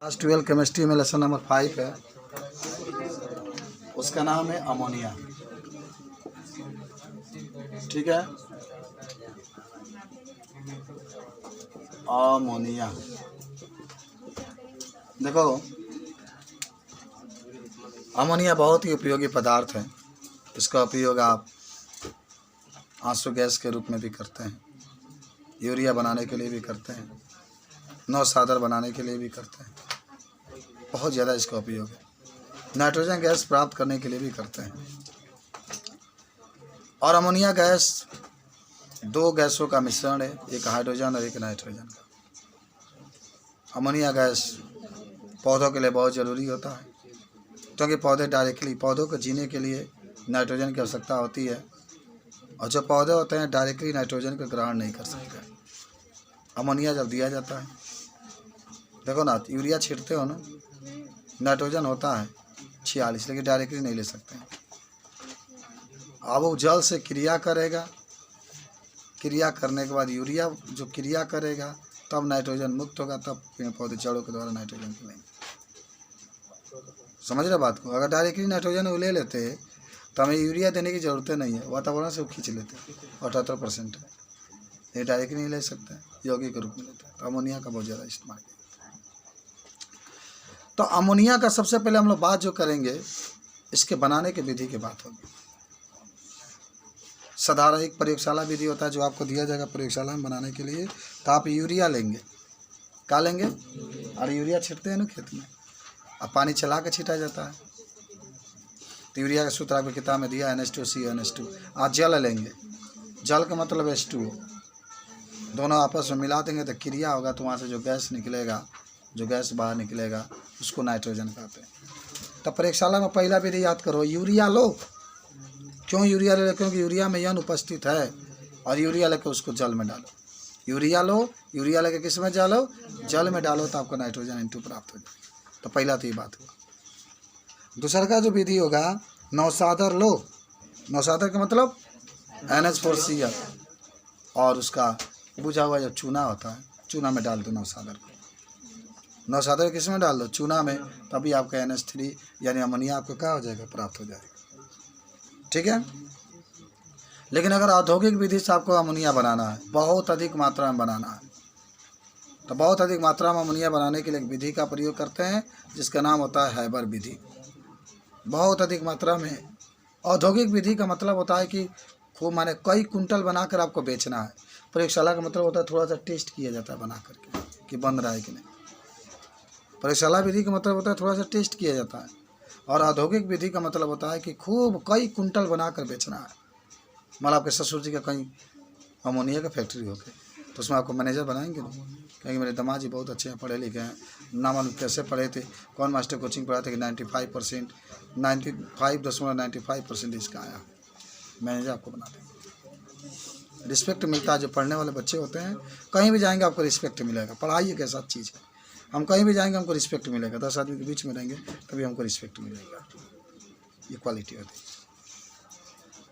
Class 12 chemistry में lesson number 5 है, उसका नाम है अमोनिया। ठीक है, अमोनिया। देखो, अमोनिया बहुत ही उपयोगी पदार्थ है। इसका उपयोग आप आंसू गैस के रूप में भी करते हैं, यूरिया बनाने के लिए भी करते हैं, नौसादर बनाने के लिए भी करते हैं। बहुत ज़्यादा इसका उपयोग है। नाइट्रोजन गैस प्राप्त करने के लिए भी करते हैं। और अमोनिया गैस दो गैसों का मिश्रण है, एक हाइड्रोजन और एक नाइट्रोजन का। अमोनिया गैस पौधों के लिए बहुत ज़रूरी होता है, क्योंकि पौधों को जीने के लिए नाइट्रोजन की आवश्यकता होती है, और जो पौधे होते हैं डायरेक्टली नाइट्रोजन को ग्रहण नहीं कर सकते। अमोनिया जब दिया जाता है, देखो ना, यूरिया छिड़ते हो ना, नाइट्रोजन होता है 46, लेकिन डायरेक्टली नहीं ले सकते हैं। अब वो जल से क्रिया करेगा, क्रिया करने के बाद यूरिया जो क्रिया करेगा तब नाइट्रोजन मुक्त होगा, तब पेड़ पौधे जड़ों के द्वारा नाइट्रोजन को लेंगे। समझ रहे बात को? अगर डायरेक्टली नाइट्रोजन वो ले लेते हैं तो हमें यूरिया देने की ज़रूरत नहीं है, वातावरण से वो खींच लेते हैं। 78% है, ये डायरेक्टली नहीं ले सकते हैं, यौगिक के रूप में लेते हैं। तो अमोनिया का बहुत ज़्यादा इस्तेमाल किया। तो अमोनिया का सबसे पहले हम लोग बात जो करेंगे, इसके बनाने की विधि की बात होगी। साधारण एक प्रयोगशाला विधि होता है जो आपको दिया जाएगा प्रयोगशाला में बनाने के लिए। तो आप यूरिया लेंगे, क्या लेंगे? और यूरिया छिड़ते हैं ना खेत में, अब पानी चला के छिटा जाता है। तो यूरिया का सूत्र आपको किताब में दिया, NH2CN2। आज जल लेंगे, जल का मतलब H2O, दोनों आपस में मिला देंगे तो क्रिया होगा, तो वहाँ से जो गैस निकलेगा, जो गैस बाहर निकलेगा, उसको नाइट्रोजन कहते हैं। तो प्रयोगशाला में पहला विधि याद करो, यूरिया लो। क्यों यूरिया ले? क्योंकि यूरिया में यौन उपस्थित है, और यूरिया लेकर उसको जल में डालो। यूरिया लो, यूरिया लेकर किस में डालो? जल में डालो, तो आपको नाइट्रोजन N2 प्राप्त हो जाएगा। तो पहला तो ये बात हुआ। दूसरा का जो विधि होगा, नौसादर लो। नौसादर का मतलब NH4Cl, और उसका बुझा हुआ जो चूना होता है, चूना में डाल दो नौसादर को। नौसादर किस में डाल दो? चूना में, तभी आपका NH3 यानी अमोनिया आपको क्या हो जाएगा? प्राप्त हो जाएगा। ठीक है। लेकिन अगर औद्योगिक विधि से आपको अमोनिया बनाना है, बहुत अधिक मात्रा में बनाना है, तो बहुत अधिक मात्रा में अमोनिया बनाने के लिए एक विधि का प्रयोग करते हैं, जिसका नाम होता है हैबर विधि। बहुत अधिक मात्रा में औद्योगिक विधि का मतलब होता है कि खूब, माने कई कुंटल बनाकर आपको बेचना है। प्रयोगशाला का मतलब होता है थोड़ा सा टेस्ट किया जाता है बना करके कि बन रहा है कि नहीं। प्रयोगशाला विधि का मतलब होता है थोड़ा सा टेस्ट किया जाता है, और औद्योगिक विधि का मतलब होता है कि खूब कई कुंटल बनाकर बेचना है। मतलब आपके ससुर जी का कहीं अमोनिया का फैक्ट्री हो गई, तो उसमें आपको मैनेजर बनाएंगे ना, कहेंगे मेरे दामाद जी बहुत अच्छे हैं, पढ़े लिखे हैं, ना मालूम कैसे पढ़े थे, कौन मास्टर कोचिंग पढ़ाते कि 95.95% इसका आया, मैनेजर आपको बना देंगे। रिस्पेक्ट मिलता है, जो पढ़ने वाले बच्चे होते हैं कहीं भी जाएंगे आपको रिस्पेक्ट मिलेगा। पढ़ाई एक ऐसा चीज़ है, हम कहीं भी जाएंगे हमको रिस्पेक्ट मिलेगा। 10 आदमी के बीच में रहेंगे तभी हमको रिस्पेक्ट मिलेगा, ये क्वालिटी होती है।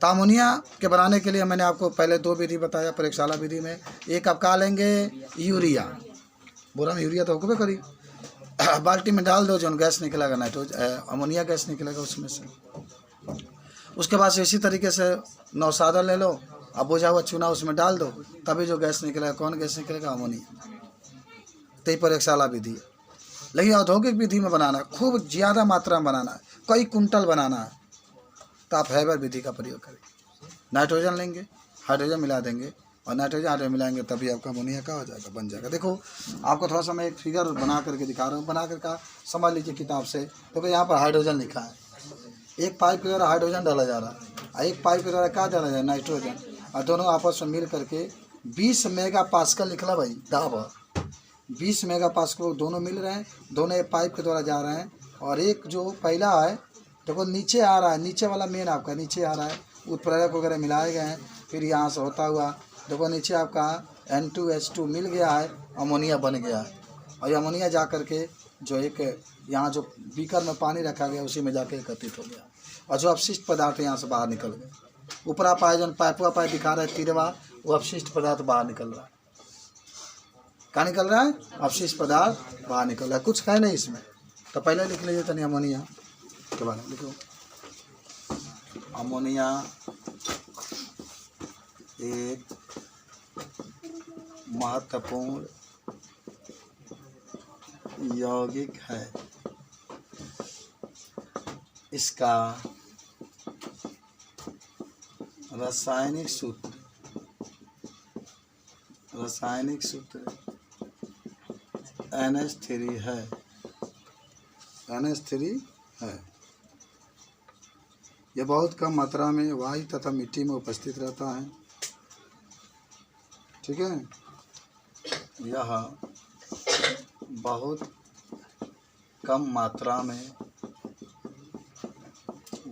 तो अमोनिया के बनाने के लिए मैंने आपको पहले दो विधि बताया प्रयोगशाला विधि में। एक आप क्या लेंगे? यूरिया। बोरा में यूरिया तो होकर करी, बाल्टी में डाल दो, जो गैस निकलेगा नाइट्रोजन अमोनिया गैस निकलेगा उसमें से। उसके बाद से इसी तरीके से नौसादर ले लो, अब बुझा हुआ चूना उसमें डाल दो, तभी जो गैस निकलेगा, कौन गैस निकलेगा? अमोनिया। तो ये प्रयोगशाला विधि है। लेकिन औद्योगिक विधि में बनाना है, खूब ज़्यादा मात्रा में बनाना है, कई कुंटल बनाना है, तो आप हैबर विधि का प्रयोग करें। नाइट्रोजन लेंगे, हाइड्रोजन मिला देंगे, और नाइट्रोजन हाइड्रोजन मिलाएंगे, तभी आपका अमोनिया का हो जाएगा, बन जाएगा। देखो, आपको थोड़ा सा मैं एक फिगर बना करके दिखा रहा हूँ, बना करके समझ लीजिए किताब से। देखो, यहाँ पर हाइड्रोजन लिखा है, एक पाइप के द्वारा हाइड्रोजन डाला जा रहा है, और एक पाइप के द्वारा क्या डाला जा रहा है? नाइट्रोजन। और दोनों आपस में मिल करके 20 मेगा पास्कल निकला भाई, दाब 20 मेगा पास्कल दोनों मिल रहे हैं, दोनों एक पाइप के द्वारा जा रहे हैं। और एक जो पहला है, देखो नीचे आ रहा है, नीचे वाला मेन आपका नीचे आ रहा है, उत्प्रेरक वगैरह मिलाए गए हैं, फिर यहाँ से होता हुआ देखो नीचे आपका N2H2 मिल गया है, अमोनिया बन गया है। और ये अमोनिया जा करके जो एक यहाँ जो बीकर में पानी रखा गया, उसी में जाके एकत्रित हो गया, और जो अपशिष्ट पदार्थ यहाँ से बाहर निकल गए। ऊपरा पाए जो पाइपवा पाइप दिखा रहा है तिरवा, वो अपशिष्ट पदार्थ बाहर निकल रहा है। क्या निकल रहा है? अवशिष्ट पदार्थ बाहर निकल रहा है, कुछ है नहीं इसमें। तो पहले लिख लीजिए तनी अमोनिया के बारे में लिखो। अमोनिया एक महत्वपूर्ण यौगिक है। इसका रासायनिक सूत्र NH3 है। NH3 है। यह बहुत कम मात्रा में वायु तथा मिट्टी में उपस्थित रहता है। ठीक है, यह बहुत कम मात्रा में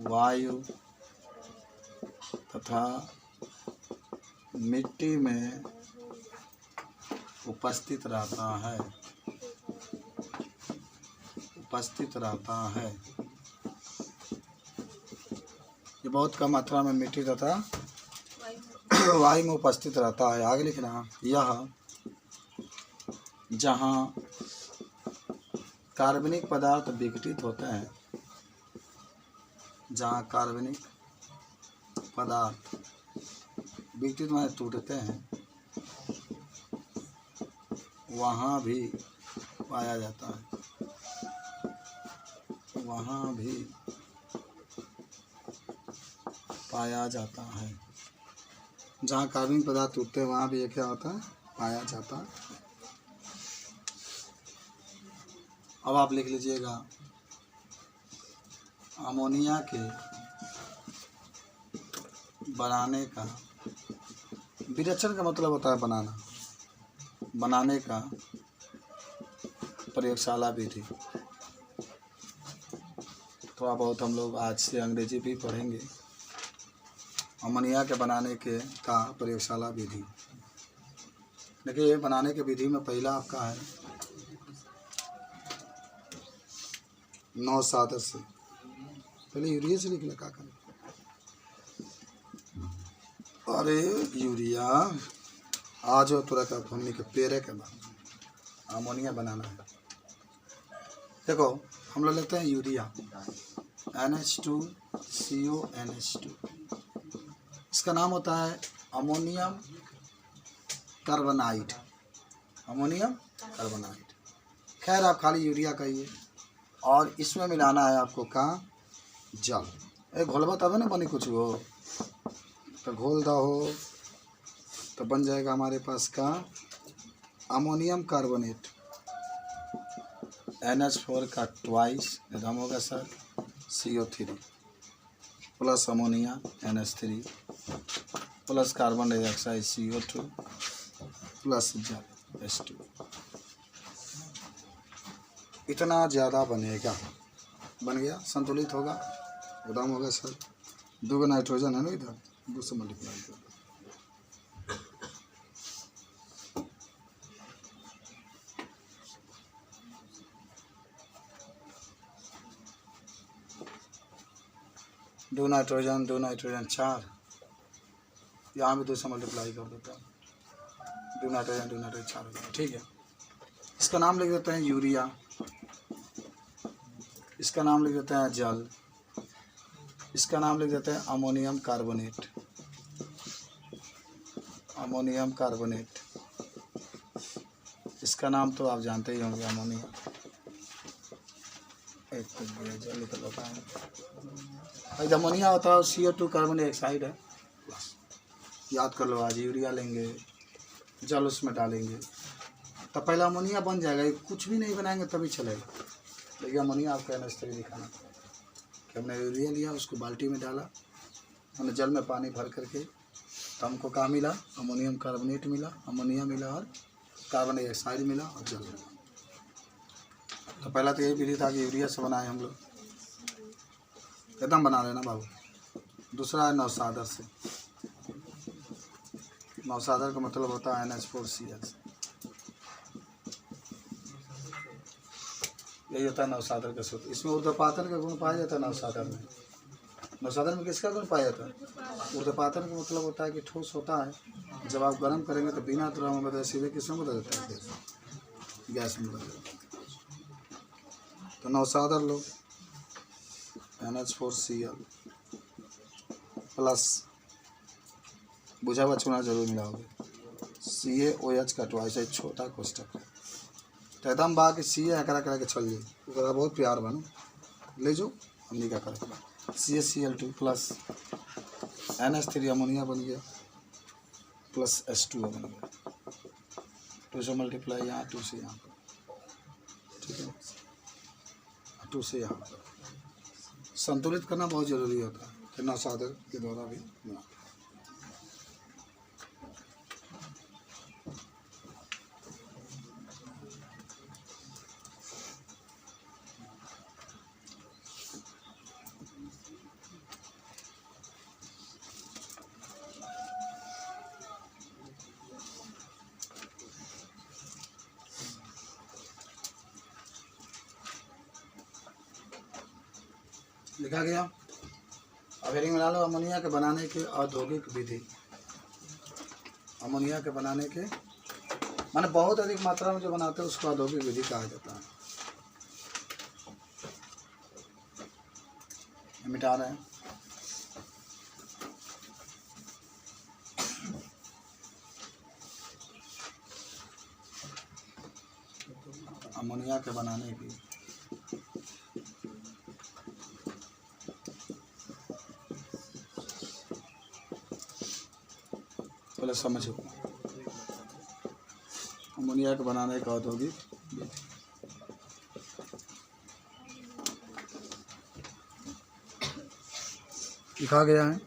वायु तथा मिट्टी में उपस्थित रहता है। ये बहुत कम मात्रा में मिट्टी तथा वायु में उपस्थित रहता है। आगे लिखना, यह जहाँ कार्बनिक पदार्थ विघटित होते हैं, जहाँ कार्बनिक पदार्थ विघटित में टूटते हैं, वहाँ भी पाया जाता है। जहाँ कार्बनिक पदार्थ टूटते हैं वहाँ भी ये क्या होता है? पाया जाता है। अब आप लिख लीजिएगा, अमोनिया के बनाने का, विरेचन का मतलब होता है बनाने का प्रयोगशाला विधि। थोड़ा बहुत हम लोग आज से अंग्रेजी भी पढ़ेंगे। अमोनिया के बनाने के का प्रयोगशाला विधि। देखिए, बनाने के विधि में पहला आपका है नौसादर से। पहले यूरिया से लिखना क्या करें? अरे यूरिया आज हो तुरंत हमने के पेरे के बाद अमोनिया बनाना है। देखो, हम लोग लेते हैं यूरिया NH2CO NH2। इसका नाम होता है अमोनियम कार्बोनाइड। खैर, आप खाली यूरिया कहिए। और इसमें मिलाना है आपको का जल। घोलबा तब ना बनी कुछ हो, तो घोल दो हो तो बन जाएगा हमारे पास का अमोनियम कार्बोनेट। NH4 का ट्वाइस एकदम होगा sir CO3 plus ammonia NH3 plus carbon dioxide CO2 plus जल H2। इतना ज़्यादा बनेगा, बन गया, संतुलित होगा, एकदम होगा सर। 2 नाइट्रोजन है ना इधर, 2 से मल्टीप्लाई कर। दो नाइट्रोजन 4, यहाँ भी 2 से मल्टीप्लाई कर देता हूँ। 2 नाइट्रोजन 4 हो गया। ठीक है, इसका नाम लिख देते हैं यूरिया, इसका नाम लिख देते हैं जल, इसका नाम लिख देते हैं अमोनियम कार्बोनेट। इसका नाम तो आप जानते ही होंगे, अमोनिया। एक तो जल निकल होता है, अमोनिया होता है, CO2 कार्बन डाइऑक्साइड है। याद कर लो, आज यूरिया लेंगे, जल उसमें डालेंगे, तो पहला अमोनिया बन जाएगा। कुछ भी नहीं बनाएंगे तभी चलेगा। लेकिन अमोनिया आपको NH3 दिखाना कि हमने यूरिया लिया, उसको बाल्टी में डाला, हमने जल में पानी भर करके, तो हमको क्या मिला? अमोनियम कार्बोनेट मिला, अमोनिया मिला और कार्बन डाइऑक्साइड मिला और जल मिला। तो पहला तो यही विधि था कि यूरिया से बनाए हम लोग, एकदम बना लेना बाबू। दूसरा है नौसादर से। नौसादर का मतलब होता है NH4Cl। यही होता है नौसादर का सूत्र। इसमें ऊर्ध्वपातन का गुण पाया जाता है नौसादर में। नौसाधन में किसका गुण पाया था? ऊर्ध्वपातन का मतलब होता है कि ठोस होता है, जब आप गर्म करेंगे तो बिना द्रव में बदल सीधे किसमें बदल जाता है? गैस में बदल जाता है। तो नौसाधन लो NH4Cl प्लस बुझा हुआ चूना जरूर मिलाओगे, CaOH का ट्वाइस एक छोटा कोष्टक है तो एकदम बा कि CA करा करा के चल जाए तो बहुत प्यार बनो ले जो हमने क्या करें CaCl2 प्लस NH3 अमोनिया बन गया प्लस H2O बन गया, 2 से मल्टीप्लाई यहाँ 2 से यहाँ ठीक है, 2 से यहाँ संतुलित करना बहुत ज़रूरी होता है कि नौसाधन के द्वारा भी बना। लिखा गया। अब हेडिंग बना लो अमोनिया के बनाने के औद्योगिक विधि। अमोनिया के बनाने के माने बहुत अधिक मात्रा में जो बनाते हैं उसको औद्योगिक विधि कहा जाता है। मिटा रहे हैं। अमोनिया के बनाने की पहले समझो अमोनिया के बनाने का औद्योगिक लिखा गया है।